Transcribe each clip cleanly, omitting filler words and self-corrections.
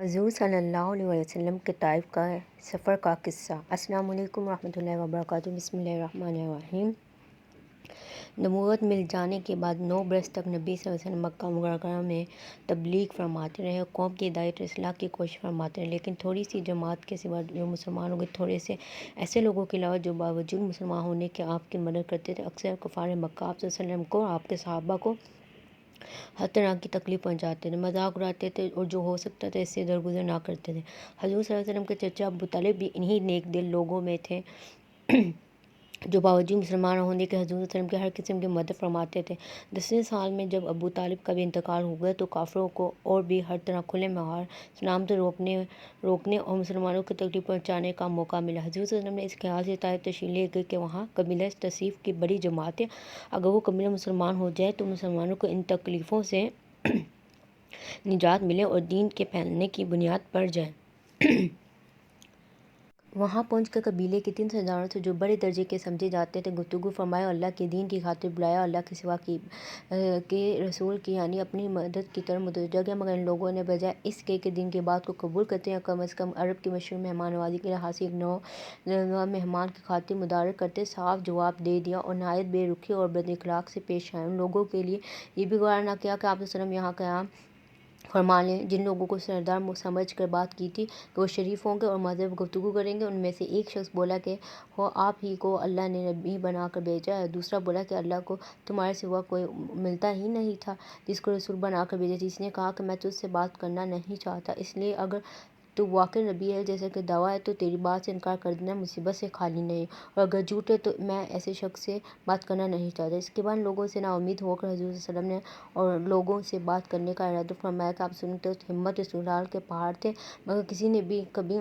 حضور صلی اللہ علیہ وسلم کے طائف کا سفر کا قصہ۔ السلام علیکم ورحمۃ اللہ وبرکاتہ۔ بسم اللہ الرحمن الرحیم۔ نبوت مل جانے کے بعد 9 برس تک نبی صلی اللہ علیہ وسلم مکہ مکرمہ میں تبلیغ فرماتے رہے اور قوم کی ہدایت اور اصلاح کی کوشش فرماتے رہے، لیکن تھوڑی سی جماعت کے سوا جو مسلمان ہو گئے، تھوڑے سے ایسے لوگوں کے علاوہ جو باوجود مسلمان ہونے کے آپ کی مدد کرتے تھے، اکثر کفار مکہ آپ صلی اللہ علیہ وسلم کو اور آپ کے صحابہ کو ہر طرح کی تکلیف پہنچاتے تھے، مذاق اڑاتے تھے اور جو ہو سکتا تھا اس سے درگزر نہ کرتے تھے۔ حضور صلی اللہ علیہ وسلم کے چچا ابو طالب بھی انہی نیک دل لوگوں میں تھے جو باوجود مسلمان ہونے کے حضور صلی اللہ علیہ وسلم کی ہر قسم کی مدد فرماتے تھے۔ 10ویں سال میں جب ابو طالب کا بھی انتقال ہو گیا تو کافروں کو اور بھی ہر طرح کھلے مہار اسلام سے روکنے اور مسلمانوں کو تکلیف پہنچانے کا موقع ملا۔ حضور صلی اللہ علیہ وسلم نے اس خیال سے طائف تشریف لے گئے کہ وہاں قبیلہ ثقیف کی بڑی جماعت ہے، اگر وہ قبیلہ مسلمان ہو جائے تو مسلمانوں کو ان تکلیفوں سے نجات ملے اور دین کے پھیلنے کی بنیاد پڑ جائے۔ وہاں پہنچ کر قبیلے کے 3 سرداروں سے جو بڑے درجے کے سمجھے جاتے تھے گفتگو فرمائی اور اللہ کے دین کی خاطر بلایا، اللہ کے سوا کے رسول کی یعنی اپنی مدد کی طرف متوجہ کیا، مگر ان لوگوں نے بجائے اس کے دین کی بات کو قبول کرتے ہیں کم از کم عرب کی مشہور مہمان نوازی کے لحاظ سے ایک نوجوان مہمان کی خاطر مدارا کرتے صاف جواب دے دیا اور نہایت بے رخی اور بد اخلاقی سے پیش آئے۔ ان لوگوں کے لیے یہ بھی گوارا نہ کیا کہ آپ صلی اللہ علیہ وسلم یہاں قیام فرما لیں۔ جن لوگوں کو سردار سمجھ کر بات کی تھی کہ وہ شریف ہوں گے اور مہذب گفتگو کریں گے، ان میں سے ایک شخص بولا کہ ہو آپ ہی کو اللہ نے نبی بنا کر بھیجا ہے، دوسرا بولا کہ اللہ کو تمہارے سوا کوئی ملتا ہی نہیں تھا جس کو رسول بنا کر بھیجا۔ تیسرے نے کہا کہ میں تجھ سے بات کرنا نہیں چاہتا، اس لیے اگر تو واقع نبی ہے جیسا کہ دعویٰ ہے تو تیری بات سے انکار کر دینا مصیبت سے خالی نہیں، اور اگر جھوٹ ہے تو میں ایسے شخص سے بات کرنا نہیں چاہتا۔ اس کے بعد لوگوں سے نا امید ہو کر حضور صلی اللہ علیہ وسلم نے اور لوگوں سے بات کرنے کا ارادہ فرمایا کہ آپ صلی اللہ علیہ وسلم تو ہمت استدلال کے پہاڑ تھے، مگر کسی نے بھی کبھی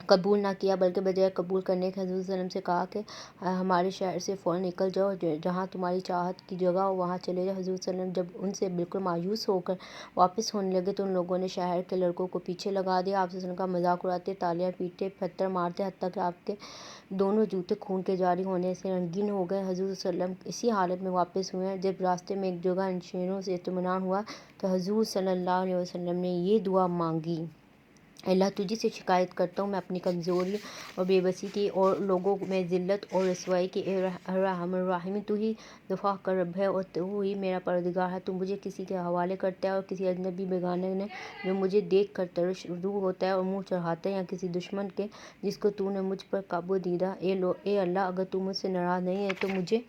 قبول نہ کیا، بلکہ بجائے قبول کرنے کے حضور صلی اللہ علیہ وسلم سے کہا کہ ہمارے شہر سے فوراً نکل جاؤ، جہاں تمہاری چاہت کی جگہ ہو وہاں چلے جاؤ۔ حضور صلی اللہ علیہ وسلم جب ان سے بالکل مایوس ہو کر واپس ہونے لگے تو ان لوگوں نے شہر کے لڑکوں کو پیچھے لگا دیا، آپ صلی اللہ علیہ وسلم کا مذاق اڑاتے، تالیاں پیٹتے، پتھر مارتے، حتیٰ کہ آپ کے دونوں جوتے خون کے جاری ہونے سے رنگین ہو گئے۔ حضور صلی اللہ علیہ وسلم اسی حالت میں واپس ہوئے۔ جب راستے میں ایک جگہ ان شیروں سے اطمینان ہوا تو حضور صلی اللہ علیہ وسلم نے یہ دعا مانگی: اللہ تجھی سے شکایت کرتا ہوں میں اپنی کمزوری اور بے بسی کی اور لوگوں میں ذلت اور رسوائی کی، اے ارحم الراحمین تو ہی دفاع کا رب ہے اور تو ہی میرا پروردگار ہے۔ تو مجھے کسی کے حوالے کرتا ہے اور کسی اجنبی بیگانے نے جو مجھے دیکھ کر ترش رو ہوتا ہے اور منہ چڑھاتا ہے، یا کسی دشمن کے جس کو تو نے مجھ پر قابو دیدہ۔ اے اللہ اگر تو مجھ سے ناراض نہیں ہے تو مجھے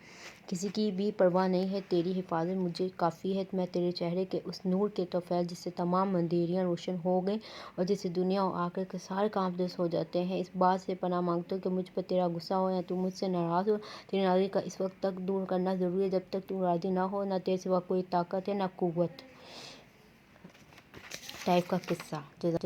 کسی کی بھی پرواہ نہیں ہے، تیری حفاظت مجھے کافی ہے۔ میں تیرے چہرے کے اس نور کے توفیل جس سے تمام اندھیریاں روشن ہو گئیں اور جس سے دنیا اور آخرت کے سارے کام درست ہو جاتے ہیں، اس بات سے پناہ مانگتا ہوں کہ مجھ پر تیرا غصہ ہو یا تو مجھ سے ناراض ہو۔ تیری ناراضگی کا اس وقت تک دور کرنا ضروری ہے جب تک تو راضی نہ ہو، نہ تیرے سوا کوئی طاقت ہے نہ قوت۔ طائف کا قصہ۔